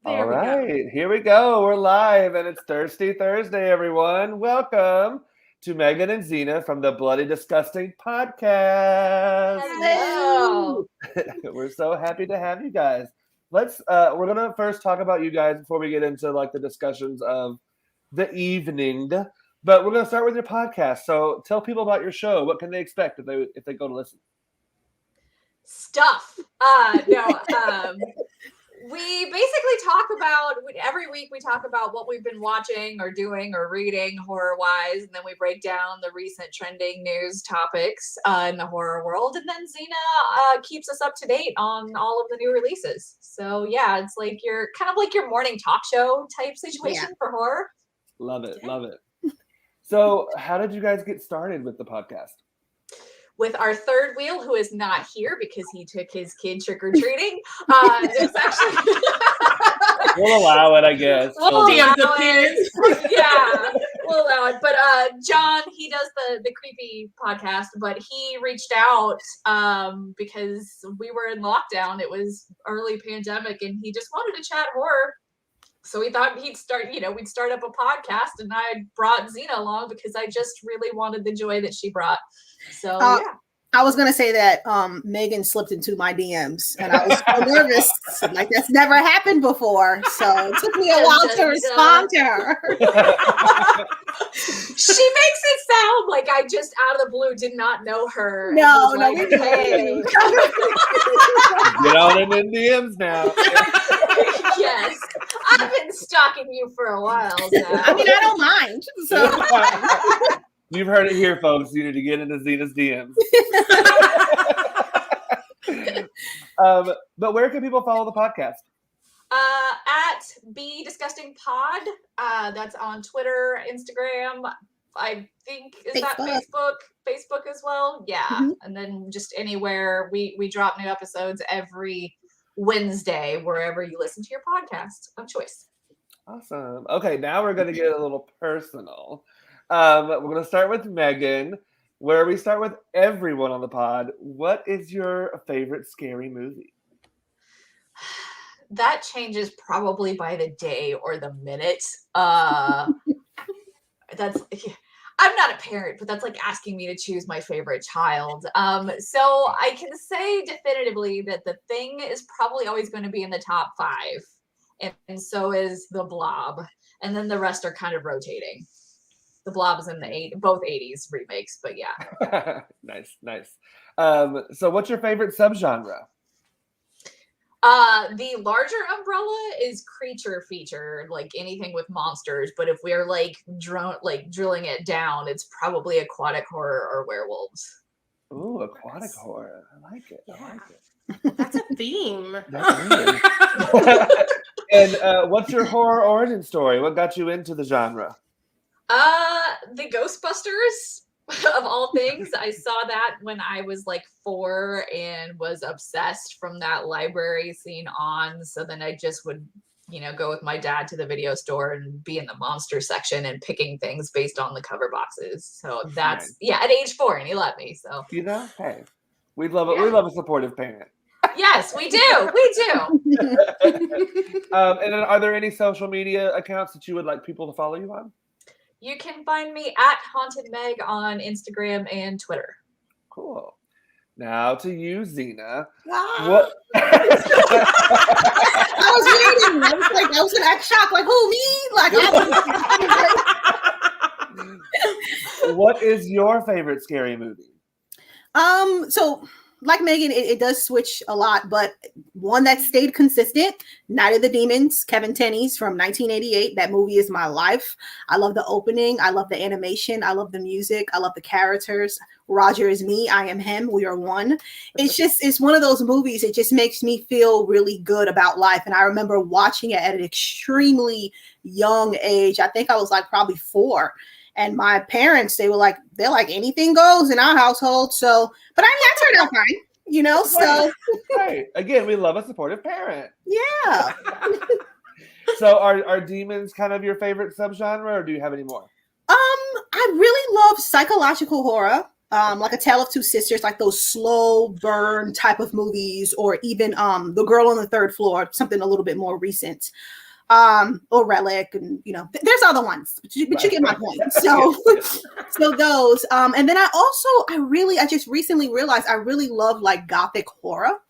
All right, here we go. We're live, and it's Thirsty Thursday, everyone. Welcome to Megan and Zena from the Bloody Disgusting podcast. Hello. We're so happy to have you guys. We're gonna first talk about you guys before we get into like the discussions of the evening. But we're gonna start with your podcast. So tell people about your show. What can they expect if they go to listen? Stuff. We basically talk about every week. We talk about what we've been watching or doing or reading horror-wise, and then we break down the recent trending news topics in the horror world. And then Zena keeps us up to date on all of the new releases. So yeah, it's like your morning talk show type situation for horror. Love it, love it. So, how did you guys get started with the podcast? With our third wheel, who is not here because he took his kid trick-or-treating. It was actually... We'll allow it, I guess. We'll allow it. Yeah, we'll allow it. But John, he does the creepy podcast, but he reached out because we were in lockdown. It was early pandemic, and he just wanted to chat horror. So we thought we'd start up a podcast, and I brought Zena along because I just really wanted the joy that she brought. So yeah. I was gonna say that Megan slipped into my DMs, and I was so nervous, like that's never happened before. So it took me a while to respond to her. She makes it sound like I just out of the blue did not know her. No, like, hey. Get on in the DMs now. Yes, I've been stalking you for a while now. I mean, I don't mind. So. You've heard it here, folks. You need to get into Zena's DMs. But where can people follow the podcast? At Be Disgusting Pod. That's on Twitter, Instagram. I think that Facebook as well. Yeah, and then just anywhere we drop new episodes every Wednesday wherever you listen to your podcast of choice. Awesome. Okay, now we're going to get a little personal. We're going to start with Megan, where we start with everyone on the pod. What is your favorite scary movie? That changes probably by the day or the minute. I'm not a parent, but that's like asking me to choose my favorite child. So I can say definitively that The Thing is probably always going to be in the top 5. And so is The Blob. And then the rest are kind of rotating. The Blob is in both 80s remakes, but yeah. Nice. So what's your favorite subgenre? The larger umbrella is creature feature, like anything with monsters. But if we're drilling it down, it's probably aquatic horror or werewolves. Ooh, aquatic horror. I like it. That's a theme. And what's your horror origin story? What got you into the genre? The Ghostbusters of all things. I saw that when I was like 4 and was obsessed from that library scene on. So then I just would, go with my dad to the video store and be in the monster section and picking things based on the cover boxes. So that's at age 4, and he let me. So hey, we love it. Yeah. We love a supportive parent. Yes, we do. We do. And then are there any social media accounts that you would like people to follow you on? You can find me at Haunted Meg on Instagram and Twitter. Cool. Now to you, Zena. What? I was waiting. I was gonna act shocked, like who me? What is your favorite scary movie? So like Megan, it does switch a lot, but one that stayed consistent, Night of the Demons, Kevin Tenney's from 1988. That movie is my life. I love the opening. I love the animation. I love the music. I love the characters. Roger is me. I am him. We are one. It's one of those movies. It just makes me feel really good about life. And I remember watching it at an extremely young age. I think I was like probably 4. And my parents, they're like anything goes in our household. So, but I turned out fine, so. Right. Again, we love a supportive parent. Yeah. So are demons kind of your favorite subgenre, or do you have any more? I really love psychological horror. like A Tale of Two Sisters, like those slow burn type of movies, or even The Girl on the Third Floor, something a little bit more recent. Or Relic, and there's other ones, but you get my point. So so those, and then I just recently realized I really love like gothic horror.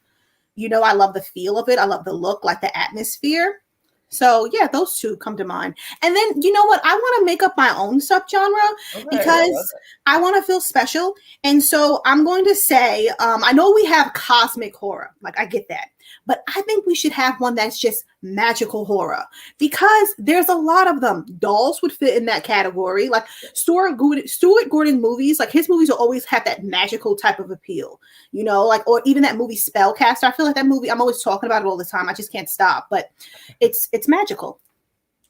I love the feel of it. I love the look, like the atmosphere. So yeah, those two come to mind. And then you know what? I want to make up my own subgenre because I want to feel special. And so I'm going to say, I know we have cosmic horror, like I get that, but I think we should have one that's just magical horror because there's a lot of them. Dolls would fit in that category. Like Stuart Gordon movies, like his movies will always have that magical type of appeal, like, or even that movie Spellcaster. I feel like that movie, I'm always talking about it all the time. I just can't stop, but it's magical.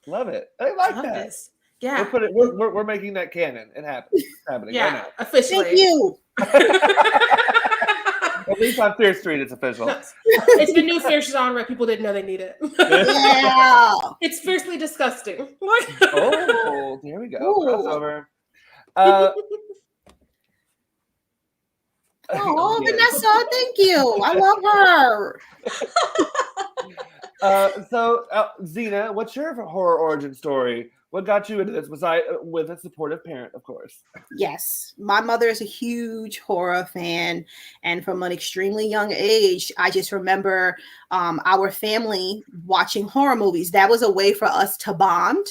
Love it. I like that. This. Yeah. We're making that canon. It happens. It's happening right now. Officially. Thank you. At least on Fear Street, it's official. It's the new fierce genre. People didn't know they need it. Yeah. It's fiercely disgusting. Oh, here we go. Crossover. Oh, Vanessa, thank you. I love her. So, Zena, what's your horror origin story? What got you into this? With a supportive parent, of course. Yes, my mother is a huge horror fan, and from an extremely young age, I just remember our family watching horror movies. That was a way for us to bond.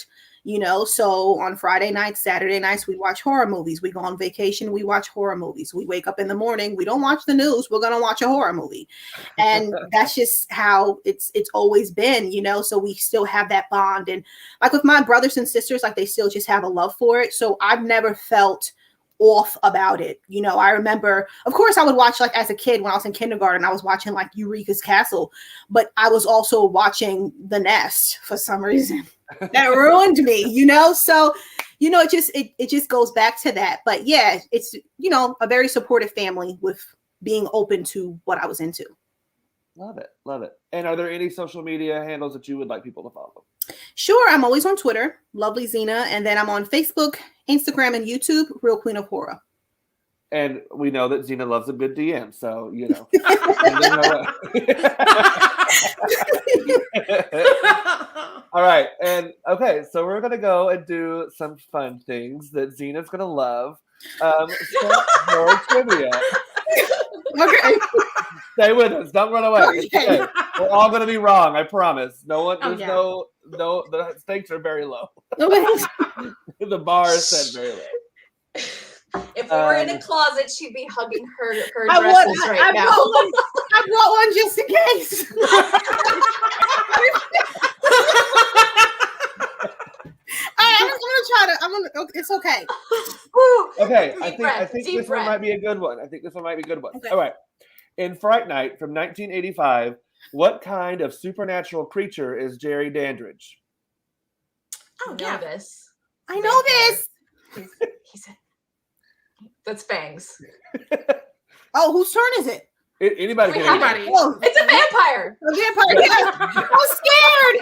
So on Friday nights, Saturday nights, we watch horror movies. We go on vacation, we watch horror movies. We wake up in the morning, we don't watch the news, we're going to watch a horror movie. And that's just how it's always been, so we still have that bond. And like with my brothers and sisters, like they still just have a love for it. So I've never felt off about it. I remember, of course, I would watch, like as a kid when I was in kindergarten, I was watching like Eureka's Castle, but I was also watching The Nest for some reason. That ruined me, so it just goes back to that. But yeah, it's a very supportive family with being open to what I was into. Love it. And are there any social media handles that you would like people to follow? Sure, I'm always on Twitter, Lovely Zena, and then I'm on Facebook, Instagram, and YouTube, Real Queen of Horror. And we know that Zena loves a good DM, so All right, and okay, so we're gonna go and do some fun things that Zena's gonna love. Some horror trivia. Okay. Stay with us. Don't run away. Okay. We're all gonna be wrong. I promise. No one. There's no. The stakes are very low. The bar is set very low. If we were in a closet, she'd be hugging her dresses now. I brought one just in case. It's okay. Okay, I think this one might be a good one. Okay. All right. In Fright Night from 1985, what kind of supernatural creature is Jerry Dandridge? Oh, yeah. This. I know this. He's that's Fangs. Oh, whose turn is it? Anybody can. Anybody. Oh, It's a vampire. A vampire. Yeah. I'm scared.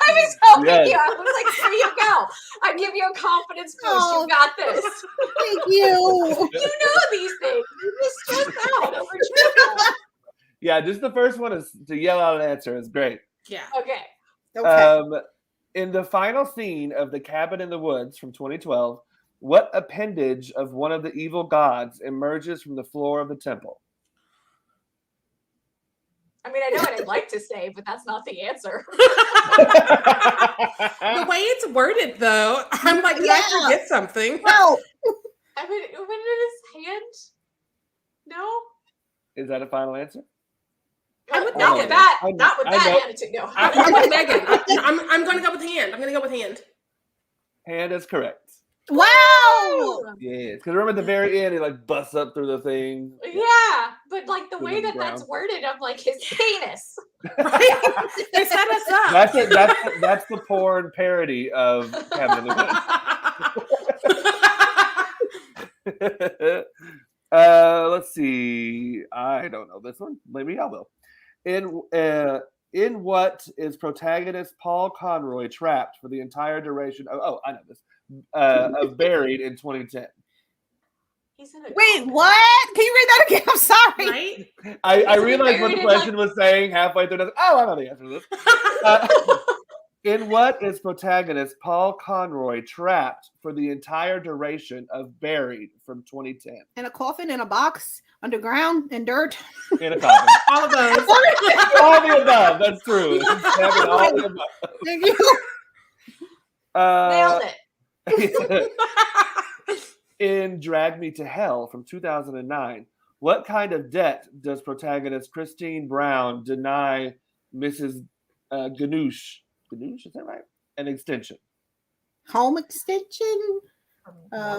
I was helping you. I was like, there you go. I give you a confidence boost. Oh. You got this. Thank you. You know these things. You just stress out over trivia. Yeah, just the first one is to yell out an answer is great. Yeah. Okay. In the final scene of The Cabin in the Woods from 2012, what appendage of one of the evil gods emerges from the floor of the temple? I mean, I know what I'd like to say, but that's not the answer. The way it's worded, though, I'm like, did I forget something? Well, I mean, when in his hand? No? Is that a final answer? I'm with Not Megan. with that. I Not with know. that attitude. No. I'm with Megan. I'm going to go with hand. I'm going to go with hand. Hand is correct. wow. Yeah, because remember at the very end, he like busts up through the thing. Yeah, but like the way the that that's ground. worded, I'm like his heinous. Right? They set us up. That's the porn parody of Cabin in the Woods. Let's see. I don't know this one. Maybe I will. In what is protagonist Paul Conroy trapped for the entire duration of? Oh, I know this. Of Buried in 2010. He's in a Wait, coffin. what? Can you read that again? I'm sorry. Right? I He's realized what buried the in, question was saying halfway through. Oh, I know the answer to this. In what is protagonist Paul Conroy trapped for the entire duration of Buried from 2010? In a coffin, in a box, underground, in dirt. In a coffin. All of those. All the above. That's true. Having all the above. Thank you. Nailed it. In Drag Me to Hell from 2009, what kind of debt does protagonist Christine Brown deny Mrs. Ganoush? Ganoush, is that right? An extension. Home extension,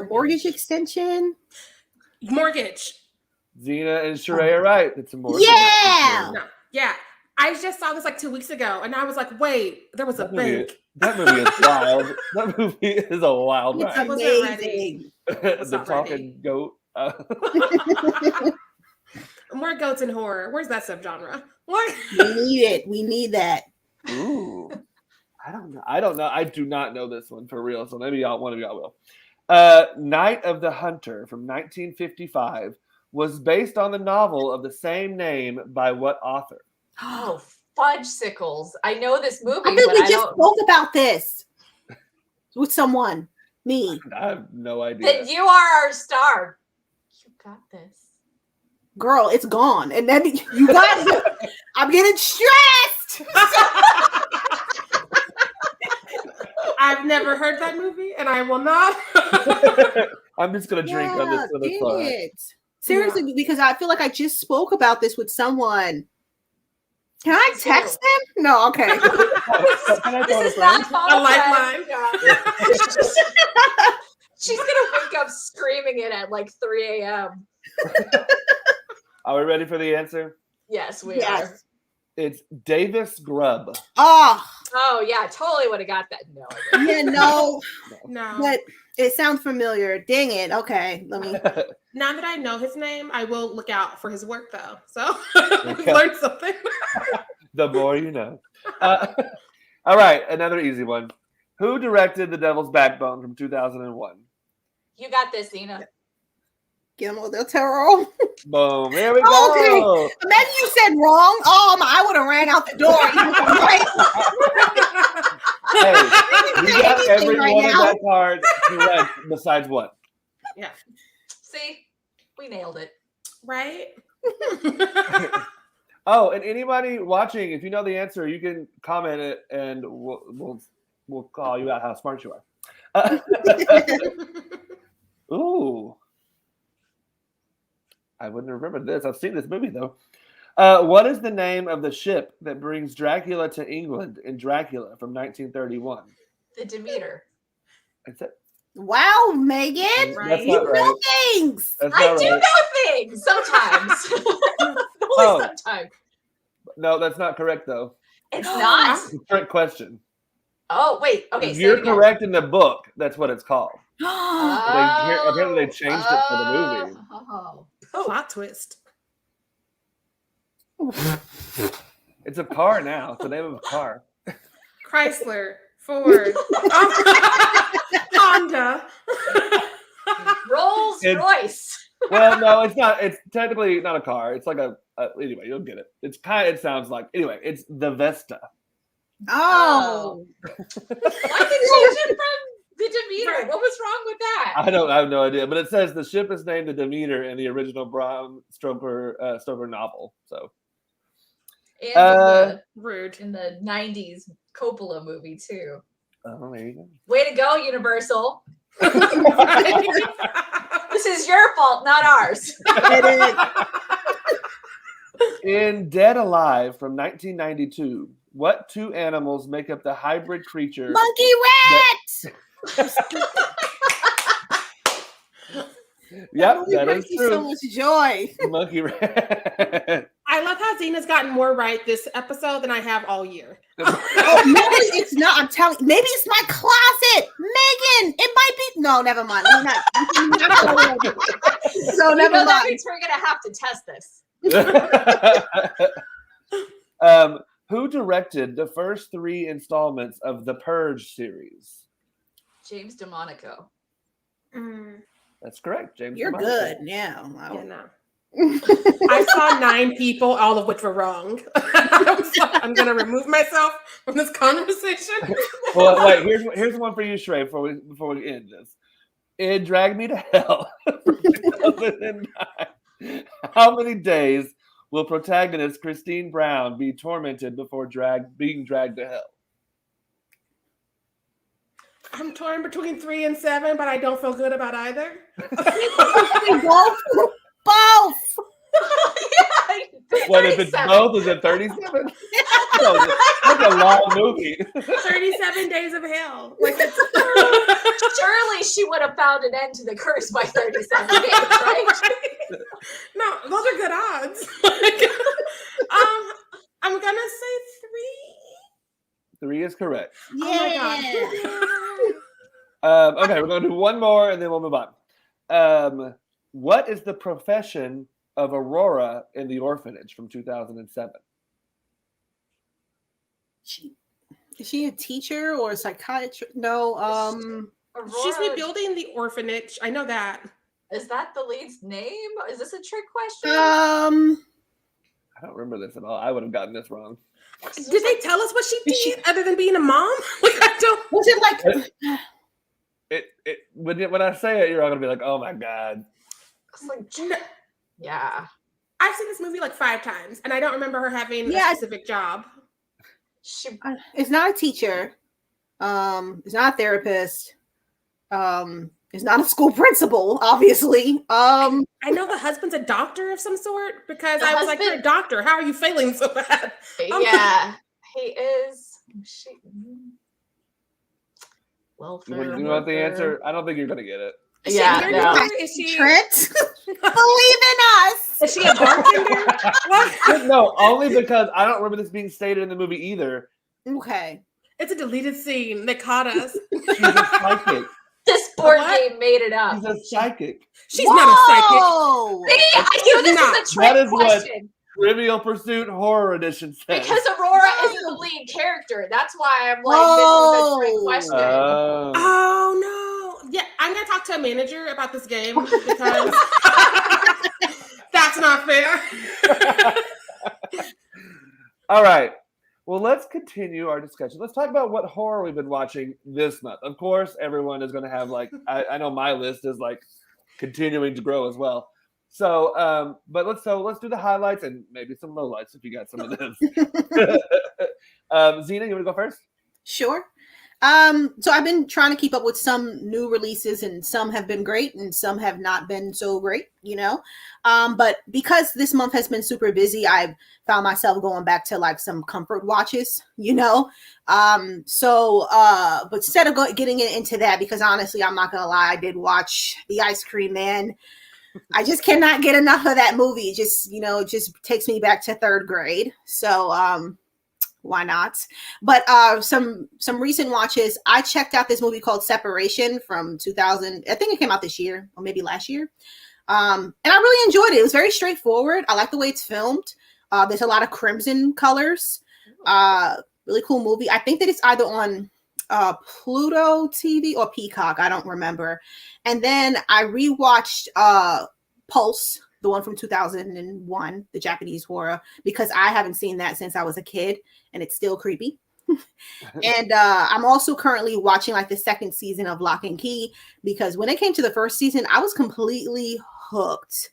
mortgage extension. Mortgage. Zena and Sharai are right. It's a mortgage. Yeah. No. Yeah. I just saw this like 2 weeks ago, and I was like, wait, there was a bank. That movie is wild. That movie is a wild It's ride. amazing. The talking goat. More goats in horror. Where's that subgenre? What? We need it. We need that. Ooh. I don't know. I do not know this one for real. So maybe one of y'all will. Night of the Hunter from 1955 was based on the novel of the same name by what author? Oh, fudgesicles. I know this movie, I think but we I just don't. spoke about this with someone. Me. I have no idea. Then you are our star. You got this. Girl, it's gone. And then you got it. I'm getting stressed. I've never heard that movie, and I will not. I'm just gonna drink on this for the dang fun. it. Seriously, because I feel like I just spoke about this with someone. Can I text them? No, okay. Can I This phone a is not friend? phone A lifeline. She's gonna wake up screaming it at like 3 a.m. Are we ready for the answer? Yes, we are. Yes. It's Davis Grubb. Oh, Oh yeah, I totally would have got that. No, I didn't. yeah, no. No. But it sounds familiar. Dang it. Okay, let me. Now that I know his name, I will look out for his work, though. So we've learned something. The more you know. All right, another easy one. Who directed The Devil's Backbone from 2001? You got this, Zena. Guillermo del Toro. Boom. There we go. Okay. Imagine you said wrong. I would have ran out the door. Hey, you got Anything every right one of now. that card correct besides one. Yeah. See, we nailed it. Right? Oh, and anybody watching, if you know the answer, you can comment it, and we'll call you out how smart you are. Ooh, I wouldn't remember this. I've seen this movie though. What is the name of the ship that brings Dracula to England in Dracula from 1931? The Demeter. That's it. Wow, Megan. Right. That's You not know right. things. That's I not do right. know things sometimes. Only Oh. sometimes. No, that's not correct though. It's not. It's a trick question. Oh wait. Okay. If Say you're it again. correct in the book, that's what it's called. Oh, Apparently they changed it for the movie. Oh. Plot twist. It's a car now. It's the name of a car. Chrysler, Ford, Honda. Rolls It's- Royce. Well, no, it's not. It's technically not a car. It's like a anyway, you'll get it. It sounds like anyway. It's the Vesta. oh. Why did they change it from the Demeter? What was wrong with that? I have no idea, but it says the ship is named the Demeter in the original Bram Stoker novel. So And Rude. in the 90s Coppola movie too. oh, there you go. Way to go, Universal. This is your fault, not ours. It is. In Dead Alive from 1992, what two animals make up the hybrid creature? Monkey rat. Yep, that brings is me so true. much joy. Monkey rat. I love how Zena's gotten more right this episode than I have all year. Oh, maybe it's not. I'm telling. Maybe it's my closet, Megan. It might be. No, never mind. I'm not so never That mind. means we're gonna have to test this. Who directed the first 3 installments of the Purge series? James DeMonico. Mm. That's correct, James. You're Caviezel. good. Yeah. Wow. Yeah, no. I saw 9 people, all of which were wrong. I was like, I'm gonna remove myself from this conversation. Well, wait. Here's one for you, Sharai. Before we end this, it dragged me to hell. 2009. How many days will protagonist Christine Brown be tormented before being dragged to hell? I'm torn between 3 and 7, but I don't feel good about either. Both. What if it's both? Is it 37? That's a long movie. 37 days of hell. Like it's Surely she would have found an end to the curse by 37 days, right? No, those are good odds. I'm gonna say 3. 3 is correct. Yeah. Oh my god. Okay, we're going to do one more and then we'll move on. What is the profession of Aurora in The Orphanage from 2007? Is she a teacher or a psychiatrist? No. She's Aurora, rebuilding the orphanage. I know that. is that the lead's name? Is this a trick question? I don't remember this at all. I would have gotten this wrong. Did they tell us what she did other than being a mom? Like I don't. Was it like? When I say it, you're all gonna be like, "Oh my god!" It's like, yeah. I've seen this movie like 5 times, and I don't remember her having a specific job. It's not a teacher. It's not a therapist. It's not a school principal, obviously. I know the husband's a doctor of some sort because I was like, "You're a doctor. How are you failing so bad?" Yeah, he is. You want the answer? I don't think you're gonna get it. Yeah, no. Is she Trent, believe in us. Is she a bartender? What? No, only because I don't remember this being stated in the movie either. Okay. It's a deleted scene. They caught us. She's a psychic. This board game made it up. She's a psychic. She's not a psychic. See, I knew this was a trick That is question. Trivial Pursuit Horror Edition says. Because Aurora isn't the lead character. That's why I'm like, this is a trick question. Oh no. Yeah, I'm gonna talk to a manager about this game because that's not fair. All right. Well, let's continue our discussion. Let's talk about what horror we've been watching this month. Of course, everyone is going to have I know my list is continuing to grow as well. So, but let's do the highlights and maybe some lowlights if you got some of this. Zena, you want to go first? Sure. So I've been trying to keep up with some new releases, and some have been great and some have not been so great, but because this month has been super busy, I've found myself going back to some comfort watches, but instead of getting into that, because honestly, I'm not gonna lie, I did watch The Ice Cream Man. I just cannot get enough of that movie. It just takes me back to 3rd grade. So, why not? But some recent watches. I checked out this movie called Separation from 2000. I think it came out this year or maybe last year. And I really enjoyed it. It was very straightforward. I like the way it's filmed. There's a lot of crimson colors. Really cool movie. I think that it's either on Pluto TV or Peacock. I don't remember. And then I rewatched Pulse, the one from 2001, the Japanese horror, because I haven't seen that since I was a kid, and it's still creepy. And I'm also currently watching the 2nd season of Lock and Key, because when it came to the 1st season, I was completely hooked.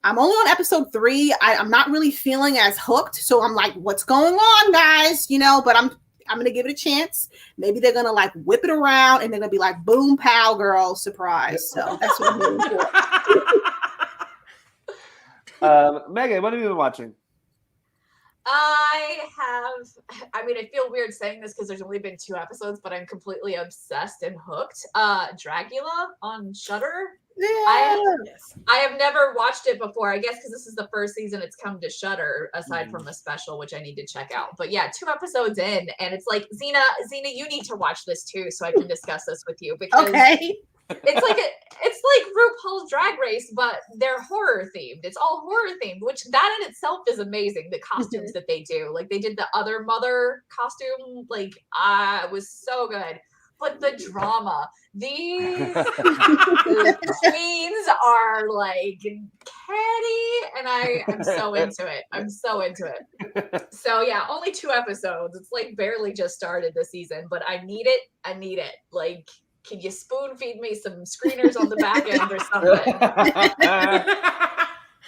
I'm only on episode 3. I'm not really feeling as hooked, so I'm like, what's going on, guys? But I'm gonna give it a chance. Maybe they're gonna whip it around, and they're gonna be like, boom, pow, girl, surprise. So that's what I'm looking for. Megan, what have you been watching? I feel weird saying this because there's only been 2 episodes, but I'm completely obsessed and hooked. Dracula on Shudder. Yeah. I have never watched it before. I guess because this is the 1st season it's come to Shudder, aside from a special, which I need to check out. But yeah, 2 episodes in, and it's like, Zena, you need to watch this too, so I can discuss this with you, because it's like RuPaul's Drag Race, but they're horror themed. It's all horror themed, which that in itself is amazing. The costumes that they do, they did the Other Mother costume, was so good. but the drama. These queens are like catty, and I'm so into it. I'm so into it. So yeah, only 2 episodes. It's like barely just started the season, but I need it. I need it. Like, can you spoon feed me some screeners on the back end or something?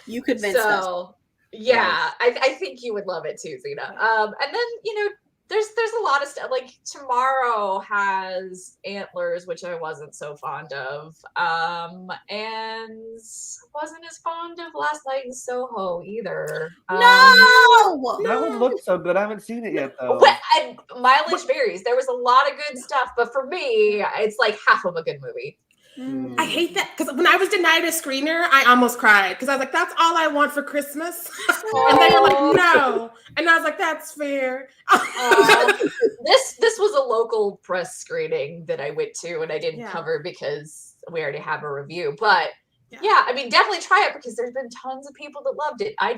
You convinced us. So yeah, I think you would love it too, Zena. And then there's a lot of stuff. Like Tomorrow has Antlers, which I wasn't so fond of, and wasn't as fond of Last Night in Soho either. No, that one looks so good. I haven't seen it yet though. But mileage varies. There was a lot of good stuff, but for me, it's like half of a good movie. I hate that because when I was denied a screener, I almost cried because I was like, "That's all I want for Christmas," and they were like, "No," and I was like, "That's fair." This was a local press screening that I went to, and I didn't cover because we already have a review. But yeah, I mean, definitely try it because there's been tons of people that loved it. I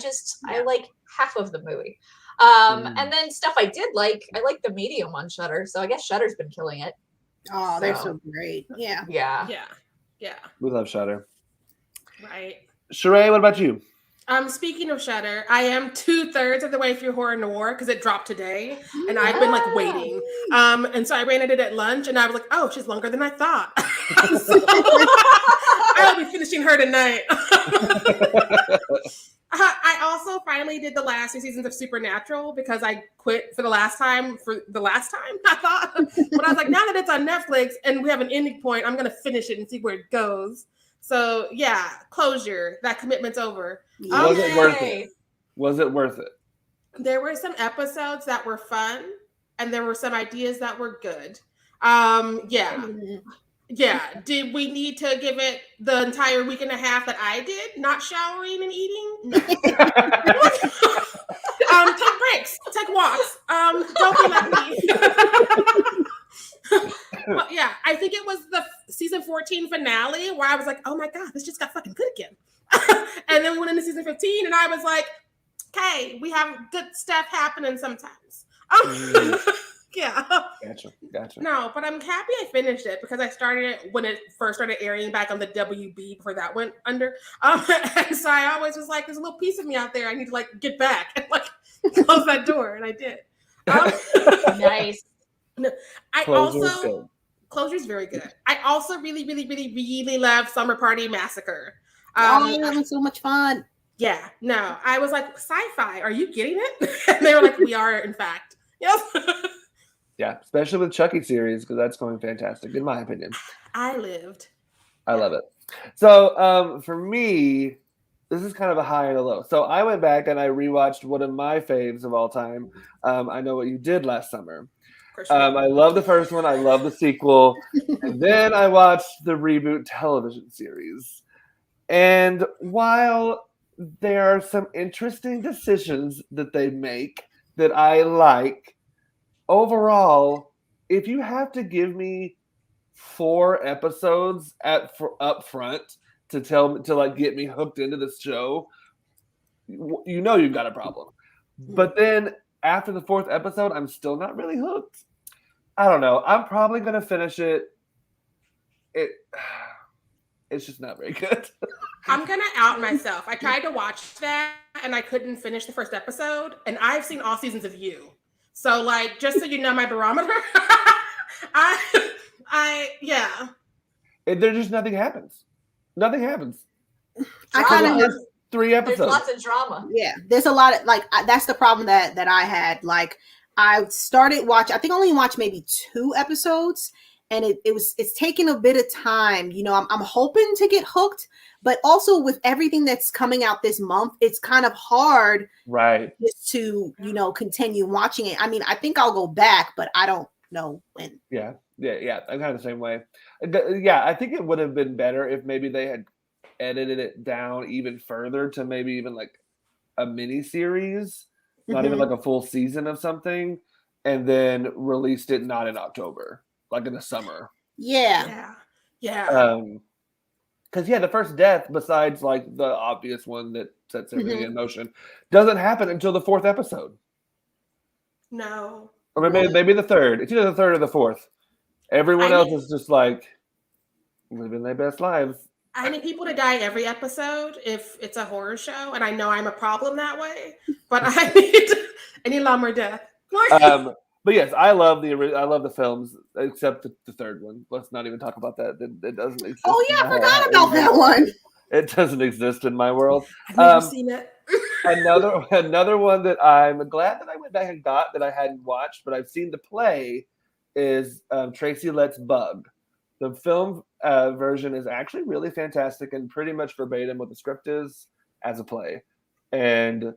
like half of the movie. And then stuff I did like. I like the Medium on Shudder, so I guess Shudder's been killing it. Oh, they're so great. Yeah. We love Shudder. Right. Sharai, what about you? Speaking of Shudder, I am 2/3 of the way through Horror Noir because it dropped today, and I've been like waiting. And so I ran at it at lunch, and I was like, "Oh, she's longer than I thought." So, I'll be finishing her tonight. I also finally did the last 2 seasons of Supernatural because I quit for the last time, I thought. But I was like, now that it's on Netflix and we have an ending point, I'm going to finish it and see where it goes. So, yeah, closure. That commitment's over. Was it worth it? Was it worth it? There were some episodes that were fun, and there were some ideas that were good. Yeah. Did we need to give it the entire week and a half that I did, not showering and eating? No. Take breaks, take walks. Don't be like me. But yeah, I think it was the season 14 finale where I was like, oh my God, this just got fucking good again. And then we went into season 15 and I was like, okay, we have good stuff happening sometimes. Yeah. Gotcha. No, but I'm happy I finished it because I started it when it first started airing back on the WB before that went under. And so I always was like, there's a little piece of me out there. I need to like get back and like close that door, and I did. Nice. No, Closure's very good. I also really, really, really, really love Summer Party Massacre. That was so much fun. Yeah. No, I was like, sci-fi. Are you getting it? And they were like, we are, in fact. Yes. Yeah, especially with Chucky series because that's going fantastic in my opinion. I lived. I love it. So for me, this is kind of a high and a low. So I went back and I rewatched one of my faves of all time. I Know What You Did Last Summer. I love the first one. I love the sequel. And then I watched the reboot television series. And while there are some interesting decisions that they make that I like, overall, if you have to give me 4 episodes up front to like get me hooked into this show, you know you've got a problem. But then after the 4th episode, I'm still not really hooked. I don't know. I'm probably gonna finish it. It's just not very good. I'm gonna out myself. I tried to watch that and I couldn't finish the 1st episode, and I've seen all seasons of You. So, like, just so you know my barometer, yeah. There just nothing happens. Nothing happens. I kind of have 3 episodes. There's lots of drama. Yeah, there's a lot of that's the problem that I had. Like, I started watch. I think I only watched maybe 2 episodes, and it's taking a bit of time. You know, I'm hoping to get hooked, but also with everything that's coming out this month, it's kind of hard, right, just to continue watching it. I mean, I think I'll go back, but I don't know when. Yeah. I'm kind of the same way. Yeah, I think it would have been better if maybe they had edited it down even further to maybe even like a mini series, not even like a full season of something, and then released it not in October, like in the summer. Yeah. Because the first death, besides like the obvious one that sets everything in motion, doesn't happen until the 4th episode. No. Or maybe the 3rd. It's either the 3rd or the 4th. Everyone else is just like living their best lives. I need people to die every episode if it's a horror show, and I know I'm a problem that way. But I need a lot more death. But yes, I love the films, except the third one. Let's not even talk about that. It doesn't exist. Oh yeah, I forgot about that one. It doesn't exist in my world. I've never seen it. Another one that I'm glad that I went back and got that I hadn't watched, but I've seen the play is Tracy Letts Bug. The film version is actually really fantastic and pretty much verbatim what the script is as a play, and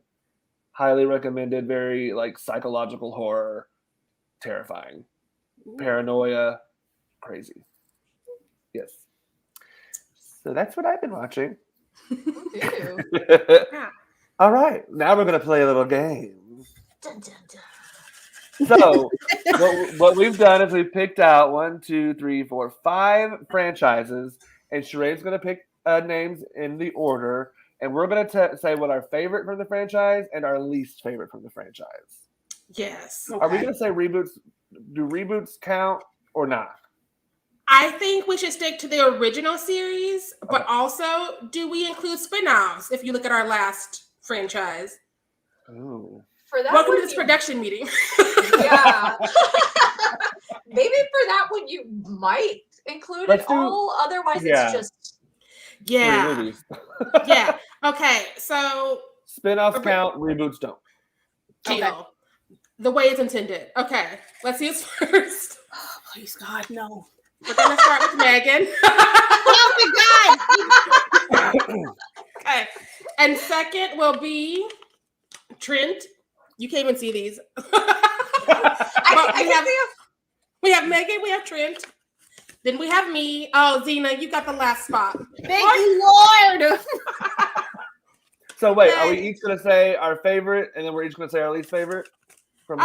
highly recommended. Very like psychological horror, terrifying, paranoia, crazy. Yes. So that's what I've been watching. All right, now we're gonna play a little game. Dun, dun, dun. So what we've done is we've picked out 1, 2, 3, 4, 5 franchises, and Sherai's going to pick names in the order, and we're going to say what our favorite from the franchise and our least favorite from the franchise. Yes. Okay. Are we going to say reboots? Do reboots count or not? I think we should stick to the original series, but also do we include spin-offs if you look at our last franchise? Oh. Welcome to this production meeting. Yeah. Maybe for that one you might include it all. Otherwise, it's just movies. Yeah. Okay. So spin-offs count, reboots don't. Okay. The way it's intended. Okay. Let's see who's first. Oh, please God, no. We're gonna start with Megan. Oh my God. Okay. And second will be Trent. You can't even see these. We have Megan, we have Trent. Then we have me. Oh, Zena, you got the last spot. Thank you, Lord. So wait, are we each going to say our favorite, and then we're each going to say our least favorite? From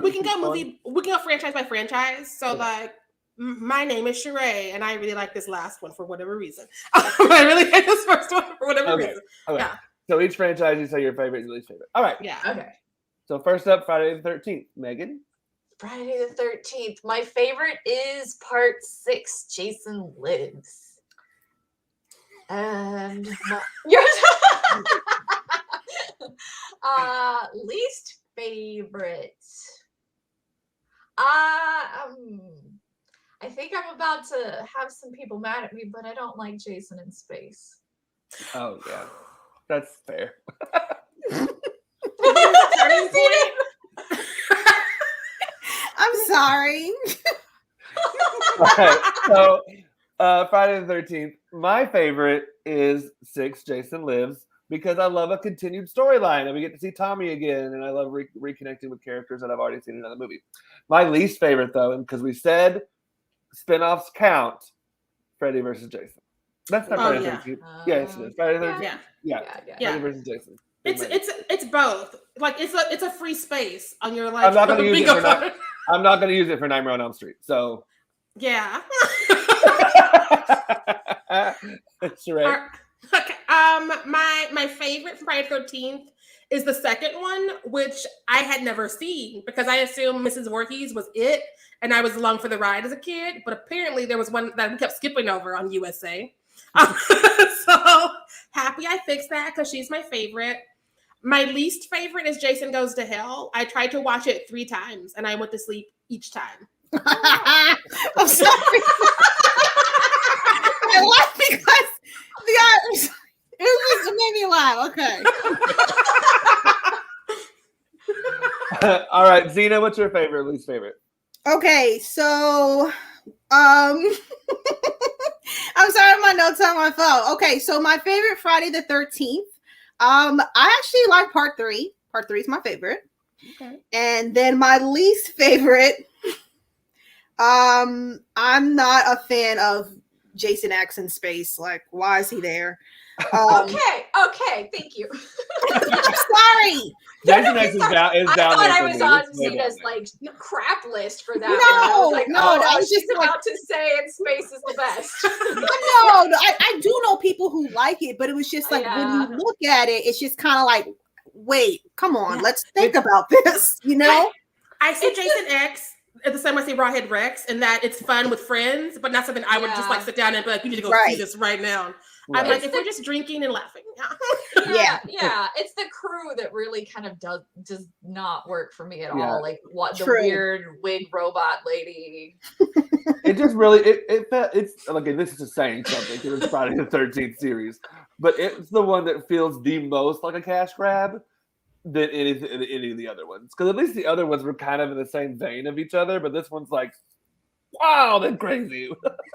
we can go franchise by franchise. So like, my name is Sharai, and I really like this last one for whatever reason. I really like this first one for whatever reason. Okay. Yeah. So each franchise, you say your favorite and your least favorite. All right. Yeah. Okay. So first up, Friday the 13th. Megan? Friday the 13th. My favorite is part 6, Jason Lives. And least favorite. I think I'm about to have some people mad at me, but I don't like Jason in space. Oh yeah. That's fair. I'm sorry. Right, so Friday the 13th. My favorite is 6, Jason Lives, because I love a continued storyline and we get to see Tommy again, and I love reconnecting with characters that I've already seen in another movie. My least favorite, though, and because we said spinoffs count, Freddy versus Jason. That's not Friday the 13th. Yes, it is. Friday the 13th. Yeah. Freddy versus Jason. It's both. Like it's a free space on your life. I'm not going to use it. I'm not going to use it for Nightmare on Elm Street. So yeah. Sharai. Okay. My favorite from Friday the 13th is the second one, which I had never seen because I assumed Mrs. Voorhees was it, and I was along for the ride as a kid. But apparently, there was one that we kept skipping over on USA. So happy I fixed that because she's my favorite. My least favorite is Jason Goes to Hell. I tried to watch it 3 times and I went to sleep each time. I'm sorry. I laughed because it made me laugh. Okay. All right, Zena, what's your favorite, least favorite? Okay, so I'm sorry, my notes on my phone. Okay, so my favorite Friday the 13th. I actually like part 3. Part 3 is my favorite. Okay. And then my least favorite. I'm not a fan of Jason X in space. Like, why is he there? Okay, thank you. I'm sorry. Jason X is down. I thought I was on Zena's like crap list for that. I was just about to say in space is the best. I do know people who like it, but it was just like when you look at it, it's just kind of like, wait, come on, let's think about this. You know, I see Jason X at the same way I say Rawhead Rex, and that it's fun with friends, but not something I would just like sit down and be like, you need to go see this right now. Right. I'm like, if we're just drinking and laughing. Yeah. It's the crew that really kind of does not work for me at all. Like what the weird wig robot lady. It just really it's okay. This is just saying something because it's Friday the 13th series, but it's the one that feels the most like a cash grab than any of the other ones. Because at least the other ones were kind of in the same vein of each other, but this one's like, wow, that's crazy.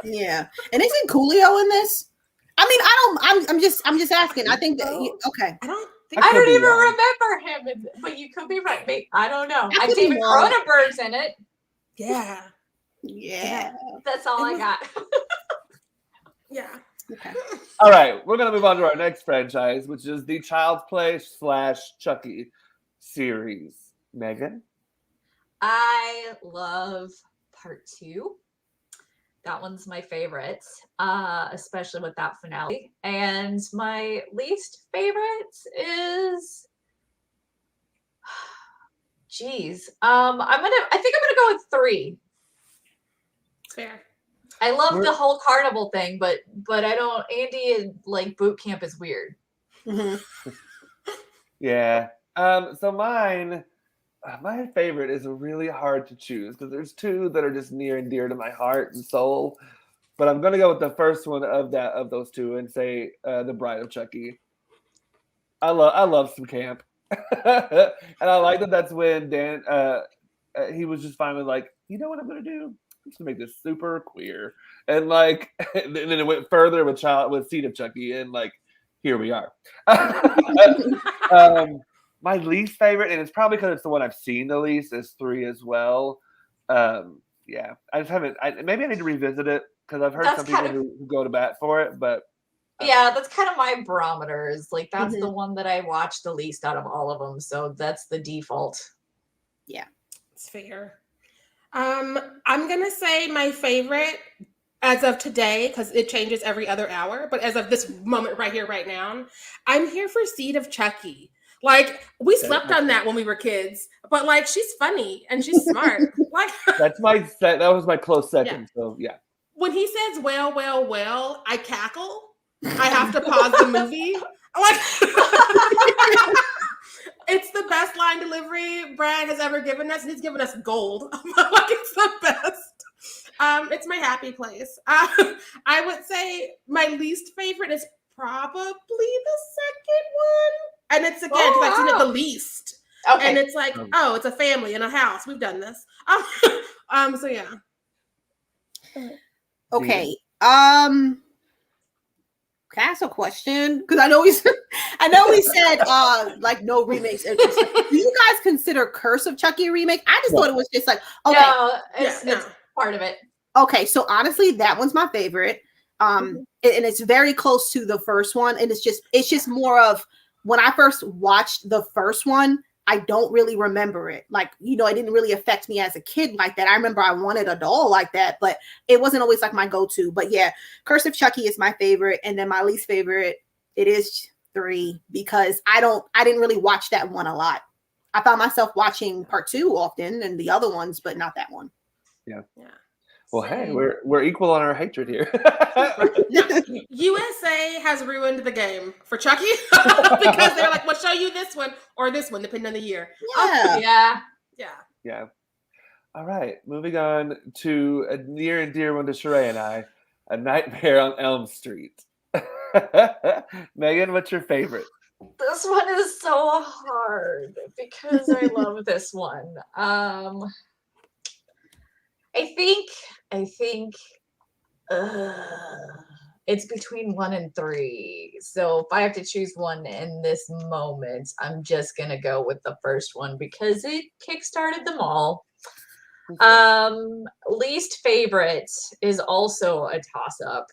Yeah, and isn't Coolio in this? I mean, I'm just asking. I think that okay. I don't even remember him, but you could be right. I don't know. David Cronenberg's in it. Yeah. That's all I got. Yeah. Okay. All right, we're gonna move on to our next franchise, which is the Child's Play / Chucky series. Megan? I love part 2. That one's my favorite, especially with that finale. And my least favorite is, geez, I think I'm gonna go with 3. Fair. I love the whole carnival thing, but I don't. Andy and like boot camp is weird. Mm-hmm. Yeah. So my favorite is really hard to choose because there's 2 that are just near and dear to my heart and soul. But I'm gonna go with the first one of those 2 and say The Bride of Chucky. I love some camp, and I like that. That's when Dan he was just finally like, you know what I'm gonna do? I'm just gonna make this super queer, and like, and then it went further with Seed of Chucky, and like, here we are. My least favorite, and it's probably because it's the one I've seen the least, is 3 as well. Yeah, I just haven't. Maybe I need to revisit it because I've heard some people who go to bat for it, but yeah, that's kind of my barometer. Is like that's the one that I watched the least out of all of them, so that's the default. Yeah, it's fair. I'm gonna say my favorite as of today, because it changes every other hour, but as of this moment right here, right now, I'm here for Seed of Chucky. Like, we slept on that when we were kids, but like, she's funny and she's smart. Like, that was my close second. Yeah. So yeah. When he says "well, well, well," I cackle. I have to pause the movie. Like, it's the best line delivery Brad has ever given us, and he's given us gold. Like, it's the best. It's my happy place. I would say my least favorite is probably the second one. And it's again because I've seen it the least. Okay. And it's like, oh, it's a family in a house. We've done this. So yeah. Okay. Can I ask a question? Because I know we said like no remakes. Do you guys consider Curse of Chucky a remake? I just thought it was just like okay. No, it's part of it. Okay, so honestly, that one's my favorite. And it's very close to the first one. And it's just more of when I first watched the first one, I don't really remember it. Like, it didn't really affect me as a kid like that. I remember I wanted a doll like that, but it wasn't always like my go-to. But yeah, Curse of Chucky is my favorite. And then my least favorite, it is 3 because I didn't really watch that one a lot. I found myself watching part 2 often and the other ones, but not that one. Yeah. Well, hey, we're equal on our hatred here. USA has ruined the game for Chucky because they're like, we'll show you this one or this one, depending on the year. Yeah. All right, moving on to a near and dear one to Sharai and I, A Nightmare on Elm Street. Megan, what's your favorite? This one is so hard because I love this one. I think it's between 1 and 3. So if I have to choose one in this moment, I'm just gonna go with the first one because it kickstarted them all. Least favorite is also a toss-up.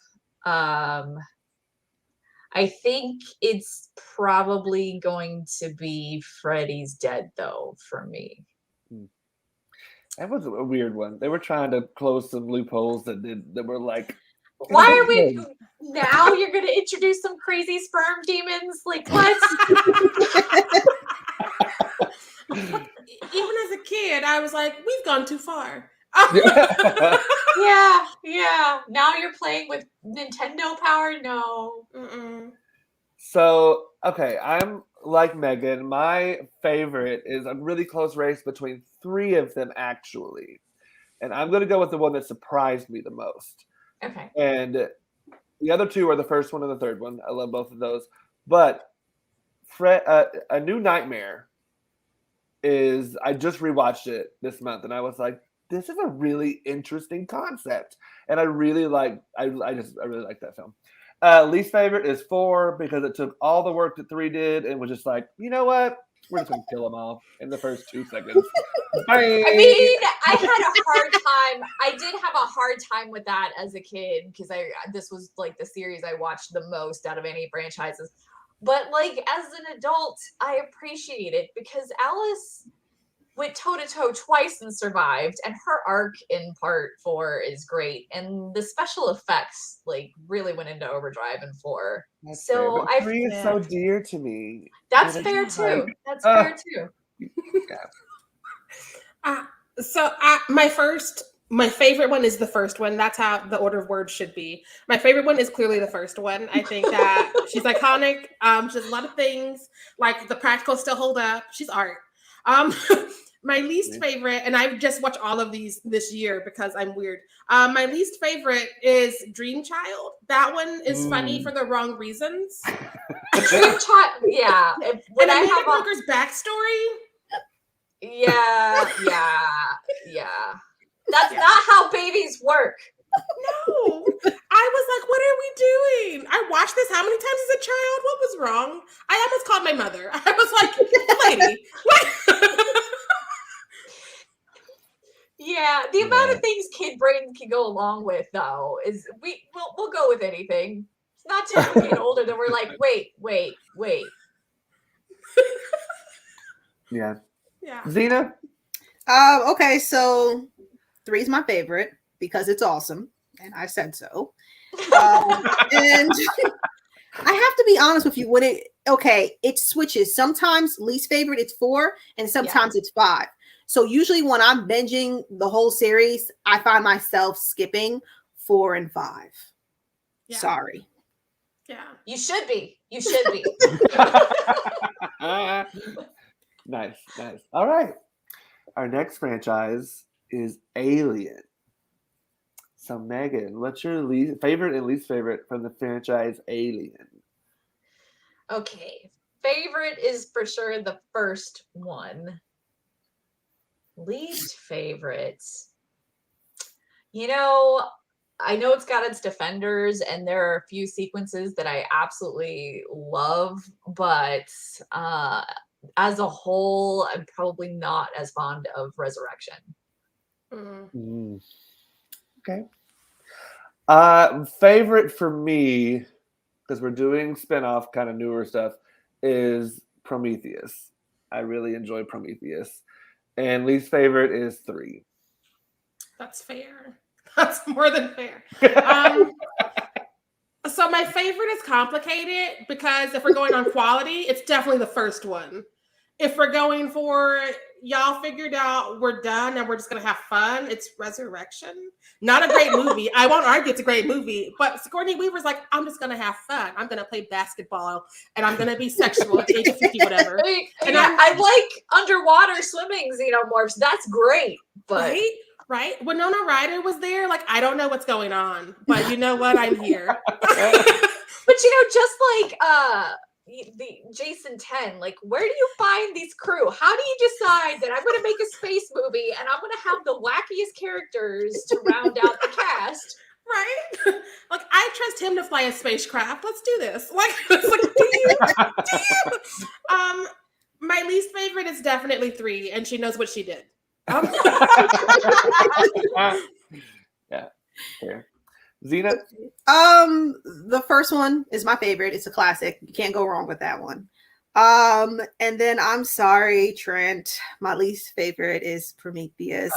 I think it's probably going to be Freddy's Dead though for me. That was a weird one. They were trying to close some loopholes that were like. Why are we now? You're going to introduce some crazy sperm demons? Like what? Even as a kid, I was like, we've gone too far. Yeah. Now you're playing with Nintendo power? No. Mm-mm. So, okay, I'm like Megan. My favorite is a really close race between three of them, actually. And I'm going to go with the one that surprised me the most. Okay. And the other two are the first one and the third one. I love both of those. But A New Nightmare I just rewatched it this month, and I was like, this is a really interesting concept. And I really I really like that film. Least favorite is 4 because it took all the work that 3 did and was just like, you know what? We're just going to kill them all in the first 2 seconds. Bye. I mean, I had a hard time. I did have a hard time with that as a kid because this was like the series I watched the most out of any franchises. But like as an adult, I appreciate it because Alice went toe to toe twice and survived, and her arc in part 4 is great, and the special effects like really went into overdrive in 4. That's So fair, but 3 is so dear to me. That's And fair it's like, too. That's fair too. My favorite one is the first one. That's how the order of words should be. My favorite one is clearly the first one. I think that she's iconic. She does a lot of things. Like the practicals still hold up. She's art. My least favorite, and I've just watched all of these this year because I'm weird. My least favorite is Dream Child. That one is funny for the wrong reasons. Dream Child, yeah. When And I Amanda have Brooker's backstory. Yeah. That's not how babies work. No. I was like, what are we doing? I watched this how many times as a child? What was wrong? I almost called my mother. I was like, lady, what? Yeah, the amount of things kid brains can go along with, though, is we'll go with anything. It's not till we get older that we're like, wait. Yeah. Yeah. Xena? Okay, so 3 is my favorite because it's awesome, and I said so. And I have to be honest with you. It switches. Sometimes least favorite it's 4, and sometimes it's 5. So usually when I'm binging the whole series, I find myself skipping 4 and 5. Yeah. Sorry. Yeah. You should be. Nice. All right. Our next franchise is Alien. So, Megan, what's your favorite and least favorite from the franchise Alien? Okay. Favorite is for sure the first one. Least favorites. I know it's got its defenders, and there are a few sequences that I absolutely love, but as a whole, I'm probably not as fond of Resurrection. Okay. Favorite for me, because we're doing spinoff kind of newer stuff, is Prometheus. I really enjoy Prometheus. And least favorite is 3. That's fair. That's more than fair. So my favorite is complicated because if we're going on quality, it's definitely the first one. If we're going for y'all figured out we're done and we're just gonna have fun, it's Resurrection. Not a great movie. I won't argue it's a great movie, but Sigourney Weaver's like, I'm just gonna have fun. I'm gonna play basketball and I'm gonna be sexual at the age of 50, whatever. And I like underwater swimming xenomorphs. That's great, but right? Winona Ryder was there. Like, I don't know what's going on, but you know what? I'm here. But just like the Jason 10, like, where do you find these crew? How do you decide that I'm going to make a space movie and I'm going to have the wackiest characters to round out the cast? Right? Like, I trust him to fly a spacecraft. Let's do this. Like, do you? My least favorite is definitely 3, and she knows what she did. Yeah. Fair. Xena? The first one is my favorite. It's a classic. You can't go wrong with that one. And then I'm sorry, Trent. My least favorite is Prometheus.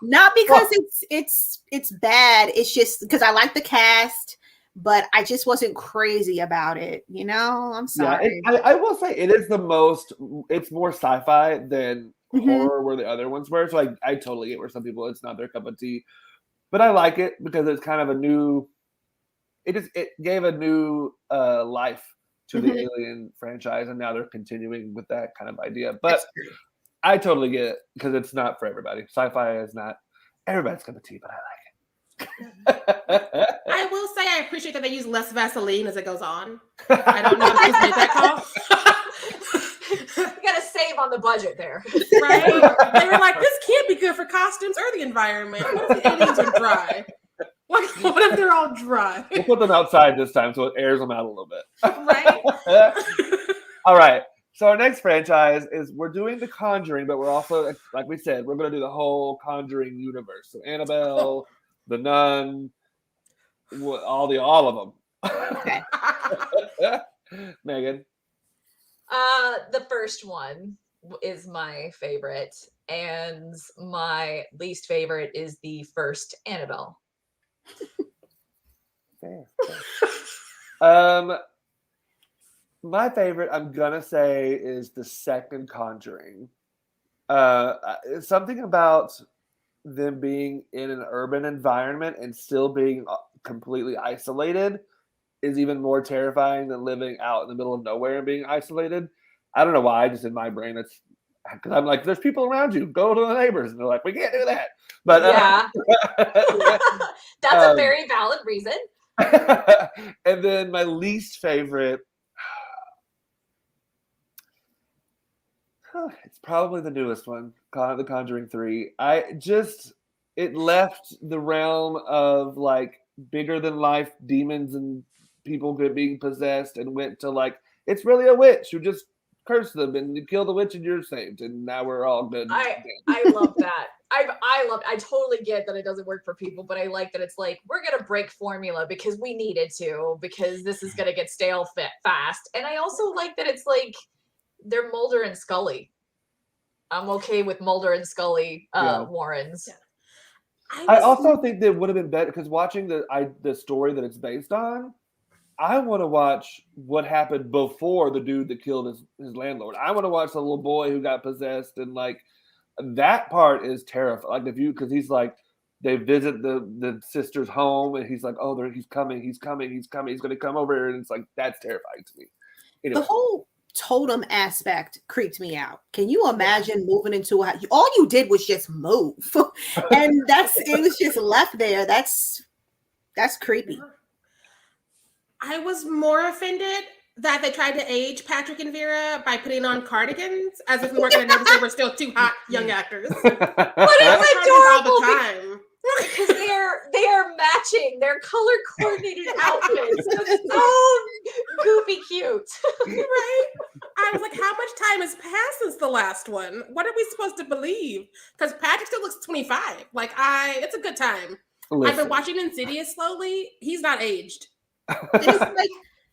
Not because it's bad. It's just because I like the cast, but I just wasn't crazy about it. I'm sorry. Yeah, I will say it's more sci-fi than horror where the other ones were. So I totally get where some people it's not their cup of tea, but I like it because it's kind of a new. It gave a new life to the Alien franchise, and now they're continuing with that kind of idea. But I totally get it because it's not for everybody. Sci-fi is not everybody's cup of tea, but I like it. I will say I appreciate that they use less Vaseline as it goes on. I don't know if you made that call. You gotta save on the budget there. Right? They were like, this can't be good for costumes or the environment. What if the aliens are dry? What if they're all dry? We'll put them outside this time so it airs them out a little bit. Right? All right. So our next franchise is we're doing The Conjuring, but we're also, like we said, we're going to do the whole Conjuring universe. So Annabelle, The Nun, all of them. Okay. Megan. The first one is my favorite, and my least favorite is the first Annabelle. Fair. My favorite, I'm gonna say, is the second Conjuring. Something about them being in an urban environment and still being completely isolated is even more terrifying than living out in the middle of nowhere and being isolated. I don't know why, just in my brain, it's because I'm like, there's people around you. Go to the neighbors, and they're like, we can't do that. But yeah, that's a very valid reason. And then my least favorite, it's probably the newest one, The Conjuring 3. It left the realm of like bigger than life demons and people being possessed and went to like, it's really a witch who just cursed them and you kill the witch and you're saved and now we're all good. I love that. I totally get that it doesn't work for people, but I like that it's like, we're going to break formula because we needed to, because this is going to get stale fast. And I also like that it's like, they're Mulder and Scully. I'm okay with Mulder and Scully Warrens. Yeah. I also think that would have been better because watching the story that it's based on, I want to watch what happened before the dude that killed his landlord. I want to watch the little boy who got possessed, and like that part is terrifying. Like because he's like they visit the sister's home and he's like, oh, he's coming, he's going to come over, and it's like that's terrifying to me. Anyway. The whole totem aspect creeped me out. Can you imagine moving into a house? All you did was just move, and it was just left there. That's creepy. I was more offended that they tried to age Patrick and Vera by putting on cardigans, as if we weren't going to notice they were still two hot young actors. But it's adorable all the time. because they are matching their color coordinated outfits. It's so goofy cute. Right? I was like, how much time has passed since the last one? What are we supposed to believe? Because Patrick still looks 25. Like it's a good time. Listen. I've been watching Insidious slowly. He's not aged. It's like,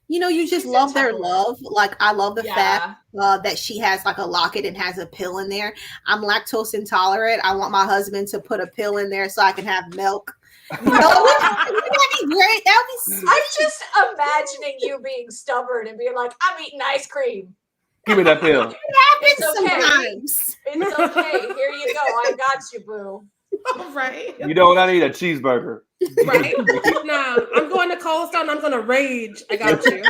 you just love their love. Like, I love the fact that she has like a locket and has a pill in there. I'm lactose intolerant. I want my husband to put a pill in there so I can have milk. Wouldn't that be great? That would be. I'm just imagining you being stubborn and being like, I'm eating ice cream. Give me that pill. It happens It's okay. sometimes. It's okay. Here you go. I got you, boo. All right. You know what? I need a cheeseburger. Right? Nah, I'm going to Cold Stone. I'm going to rage. I got you.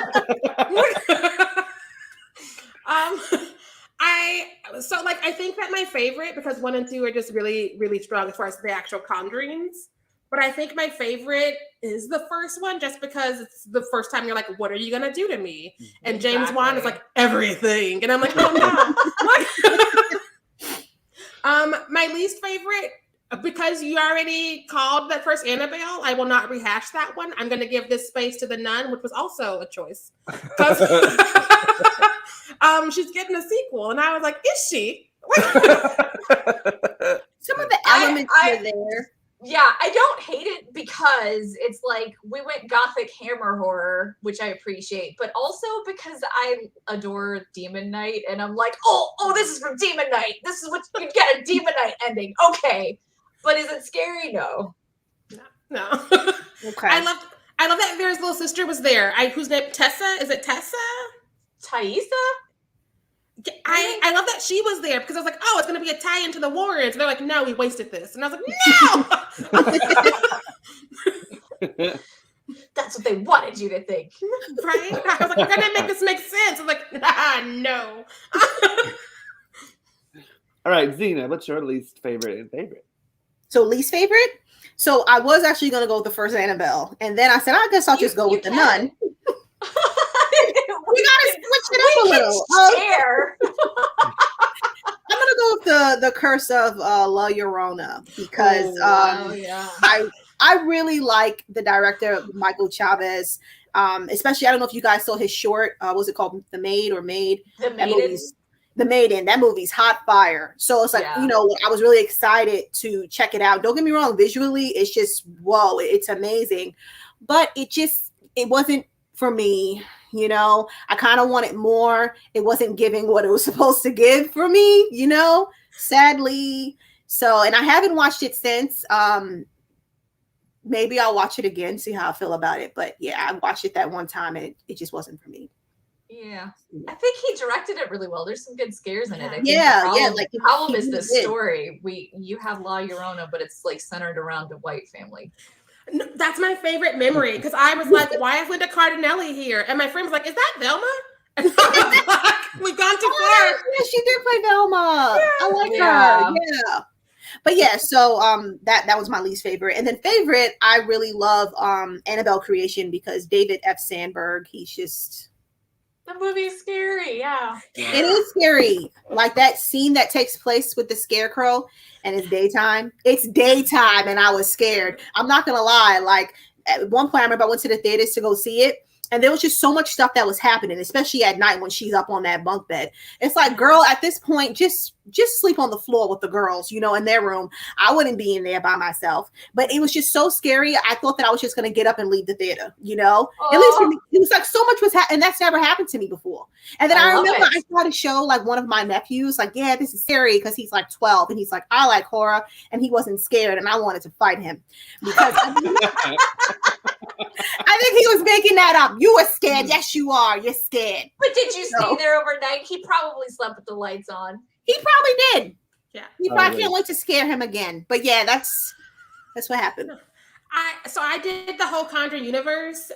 I think that my favorite, because 1 and 2 are just really, really strong as far as the actual Conjurings. But I think my favorite is the first one, just because it's the first time you're like, what are you going to do to me? And James Wan is like, everything. And I'm like, oh no. My least favorite, because you already called that first Annabelle, I will not rehash that one. I'm going to give this space to The Nun, which was also a choice. She's getting a sequel. And I was like, is she? Some of the elements are there. Yeah, I don't hate it because it's like we went gothic hammer horror, which I appreciate, but also because I adore Demon Knight, and I'm like, oh, this is from Demon Knight. This is what you get, a Demon Knight ending. Okay, but is it scary? No. Okay. I love that Vera's little sister was there. Whose name? Tessa? Is it Tessa? Thaisa? I love that she was there because I was like, oh, it's going to be a tie into the Warrens. And they're like, no, we wasted this. And I was like, no. That's what they wanted you to think. Right? I was like, we're going to make this make sense. I was like, no. All right, Zena, what's your least favorite and favorite? So least favorite? So I was actually going to go with the first Annabelle. And then I said, I guess I'll just go with the nun. We gotta switch it up a little. Share. I'm gonna go with the Curse of La Llorona because I really like the director Michael Chavez. Especially I don't know if you guys saw his short. What was it called? The Maid or Maid? The Maiden. The Maiden. That movie's hot fire. So it's like I was really excited to check it out. Don't get me wrong, visually it's just whoa, it's amazing, but it wasn't for me. I kind of wanted more. It wasn't giving what it was supposed to give for me, sadly. So, and I haven't watched it since. Maybe I'll watch it again, see how I feel about it. But yeah, I watched it that one time and it just wasn't for me. Yeah. I think he directed it really well. There's some good scares in it. I think the problem is the story. You have La Llorona, but it's like centered around a white family. No, that's my favorite memory because I was like, why is Linda Cardinelli here? And my friend was like, is that Velma? And we've gone too far. Yeah, she did play Velma. Yeah. I like her. Yeah. But yeah, so that was my least favorite. And then favorite, I really love Annabelle Creation because David F. Sandberg, he's just... The movie's scary, yeah. It is scary. Like that scene that takes place with the scarecrow and it's daytime. It's daytime and I was scared. I'm not going to lie. Like at one point I remember I went to the theaters to go see it. And there was just so much stuff that was happening, especially at night when she's up on that bunk bed. It's like, girl, at this point, just sleep on the floor with the girls, in their room. I wouldn't be in there by myself. But it was just so scary. I thought that I was just going to get up and leave the theater, At least for me, it was like so much was happening. And that's never happened to me before. And then I remember I saw to show like one of my nephews, like, yeah, this is scary because he's like 12. And he's like, I like horror. And he wasn't scared. And I wanted to fight him because I think he was making that up. You were scared. Yes, you are. You're scared. But did you stay there overnight? He probably slept with the lights on. He probably did. Yeah. He probably can't wait to scare him again. But yeah, that's what happened. I did the whole Conjuring universe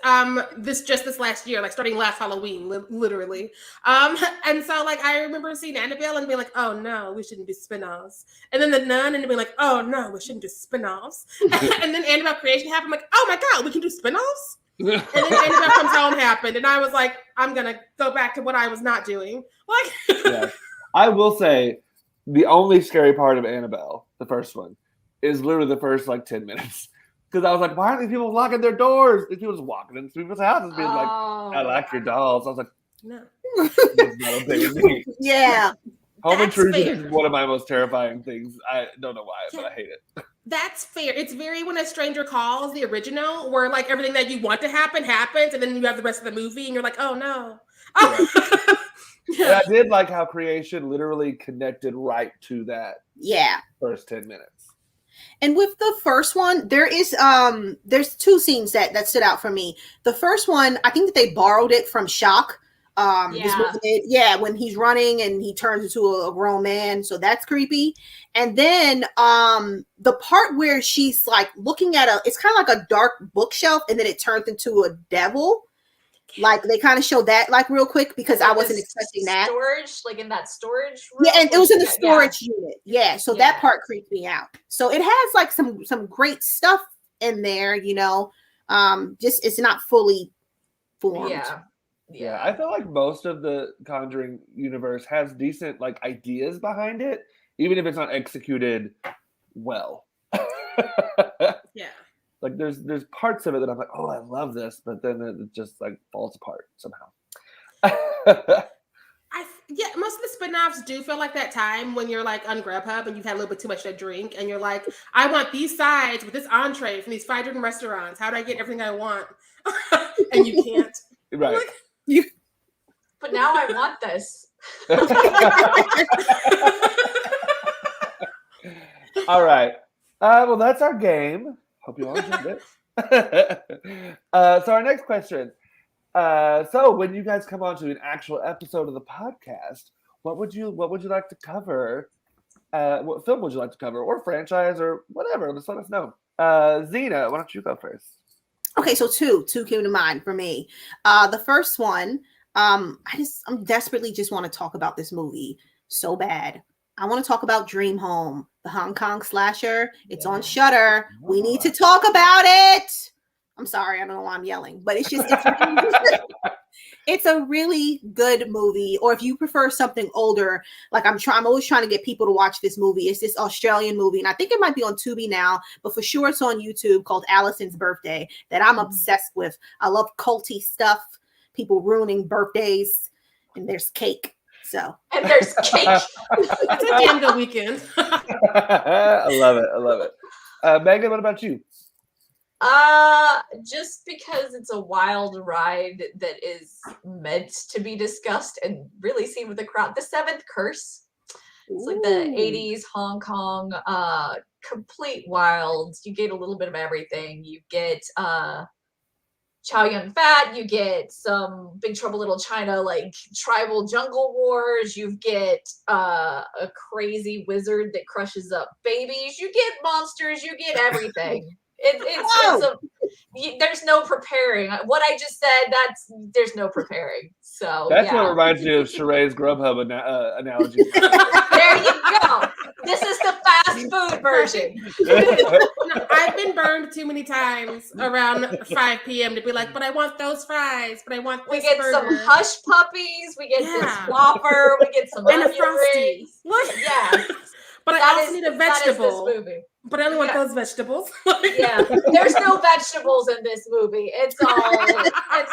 this last year, like starting last Halloween, literally. And so like I remember seeing Annabelle and being like, oh no, we shouldn't do spinoffs. And then the Nun and being like, oh no, we shouldn't do spinoffs. And then Annabelle Creation happened. I'm like, oh my god, we can do spinoffs. And then Annabelle Comes Home happened, and I was like, I'm gonna go back to what I was not doing. Like, yeah. I will say, the only scary part of Annabelle, the first one, is literally the first like 10 minutes. Because I was like, why are these people locking their doors? These people just walking into people's houses being like, I like your dolls. I was like, no. That's not okay with me. Yeah. Home intrusion is one of my most terrifying things. I don't know why, but I hate it. That's fair. It's very When a Stranger Calls, the original, where like everything that you want to happen happens, and then you have the rest of the movie, and you're like, oh no. And I did like how Creation literally connected right to that. Yeah. First 10 minutes. And with the first one, there's two scenes that stood out for me. The first one, I think that they borrowed it from Shock. When he's running and he turns into a grown man, so that's creepy. And then the part where she's like looking at it's kind of like a dark bookshelf, and then it turns into a devil. Like they kind of showed that like real quick because I wasn't expecting that. Storage, like in that storage room? Yeah, and it was in the storage unit. Yeah, so that part creeped me out. So it has like some great stuff in there, just it's not fully formed. Yeah, I feel like most of the Conjuring universe has decent like ideas behind it, even if it's not executed well. Yeah. Like there's parts of it that I'm like, oh, I love this, but then it just like falls apart somehow. Most of the spinoffs do feel like that time when you're like on Grubhub and you've had a little bit too much to drink, and you're like, I want these sides with this entree from these 5 different restaurants. How do I get everything I want? And you can't. Right. But now I want this. All right. Well, that's our game. Hope you all enjoyed it. So our next question. So when you guys come on to an actual episode of the podcast, what would you like to cover? What film would you like to cover, or franchise, or whatever? Just let us know. Zena, why don't you go first? Okay, so two came to mind for me. The first one, I'm desperately just want to talk about this movie so bad. I want to talk about Dream Home, the Hong Kong slasher. It's on Shudder. We need to talk about it. I'm sorry, I don't know why I'm yelling, but it's it's a really good movie. Or if you prefer something older, like I'm always trying to get people to watch this movie. It's this Australian movie, and I think it might be on Tubi now, but for sure it's on YouTube, called Allison's Birthday, that I'm obsessed with. I love culty stuff, people ruining birthdays, and there's cake. And there's cake. It's a damn good weekend. I love it. Megan, what about you? Just because it's a wild ride that is meant to be discussed and really seen with the crowd. The Seventh Curse. It's like the 80s Hong Kong, complete wild. You get a little bit of everything. You get Chow Yun Fat, you get some Big Trouble Little China, like tribal jungle wars, you get a crazy wizard that crushes up babies, you get monsters, you get everything. There's no preparing. What I just said, there's no preparing. So that's what reminds me of Sharay's Grubhub analogy. There you go. This is the fast food version. I've been burned too many times around 5 p.m. to be like, but I want those fries, but I want this We get burger. some hush puppies, we get this Whopper, we get some and a onion Frosty. rings. Yeah. But I also need a vegetable. That is this movie. But I only want those vegetables. Yeah, there's no vegetables in this movie. It's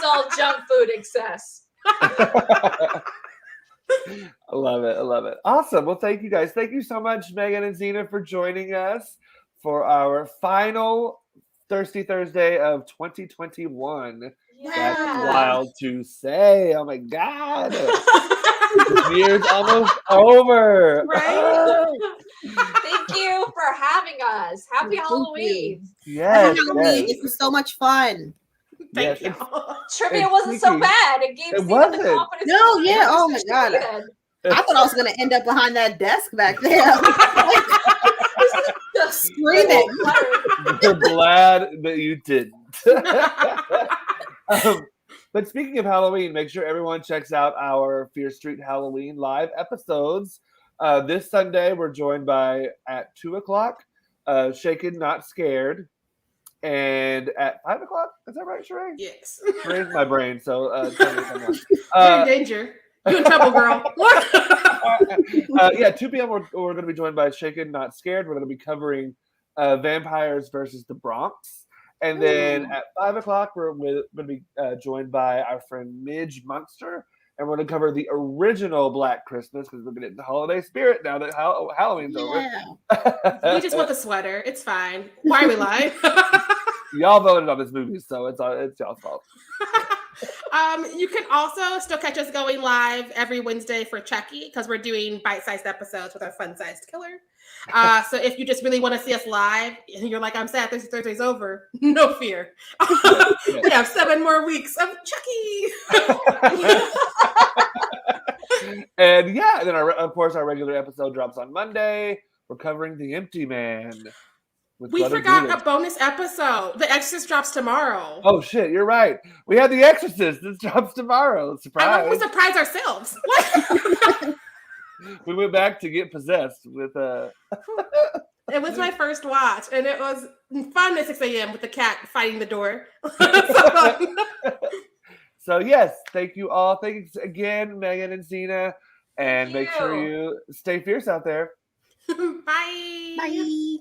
all junk food excess. I love it. Awesome. Well, thank you guys. Thank you so much, Megan and Zena, for joining us for our final Thirsty Thursday of 2021. Yeah. That's wild to say. Oh my God. The year's almost over. Right? Thank you for having us. Happy Halloween. Yes. Halloween. This was so much fun. Thank you. Trivia wasn't so bad. It gave Zena the confidence. No, yeah. Oh my God. I thought I was going to end up behind that desk back there. Screaming. We're glad that you didn't. But speaking of Halloween, make sure everyone checks out our Fear Street Halloween live episodes. This Sunday, we're joined by, at 2 o'clock, Shaken Not Scared. And at 5 o'clock, is that right, Sharai? Yes. Sharai's my brain, so tell me if I'm wrong. You're in danger. You're in trouble, girl. 2 p.m. We're going to be joined by Shaken Not Scared. We're going to be covering Vampires versus the Bronx. And then at 5 o'clock, we're going to be joined by our friend Midge Munster. And we're going to cover the original Black Christmas because we're going to get in the holiday spirit now that Halloween's over. We just want the sweater. It's fine. Why are we lying? Y'all voted on this movie, so it's y'all's fault. You can also still catch us going live every Wednesday for Chucky because we're doing bite-sized episodes with our fun-sized killer. So if you just really want to see us live and you're like, I'm sad Thursday's over, no fear. We have 7 more weeks of Chucky. And then of course our regular episode drops on Monday. We're covering The Empty Man. We forgot a bonus episode. The Exorcist drops tomorrow. Oh shit, you're right. We had The Exorcist. This drops tomorrow. Surprise. We surprised ourselves. We went back to get possessed with It was my first watch, and it was fun at 6 a.m. with the cat fighting the door. So yes, thank you all. Thanks again, Megan and Zena. And make sure you stay fierce out there. Bye. Bye.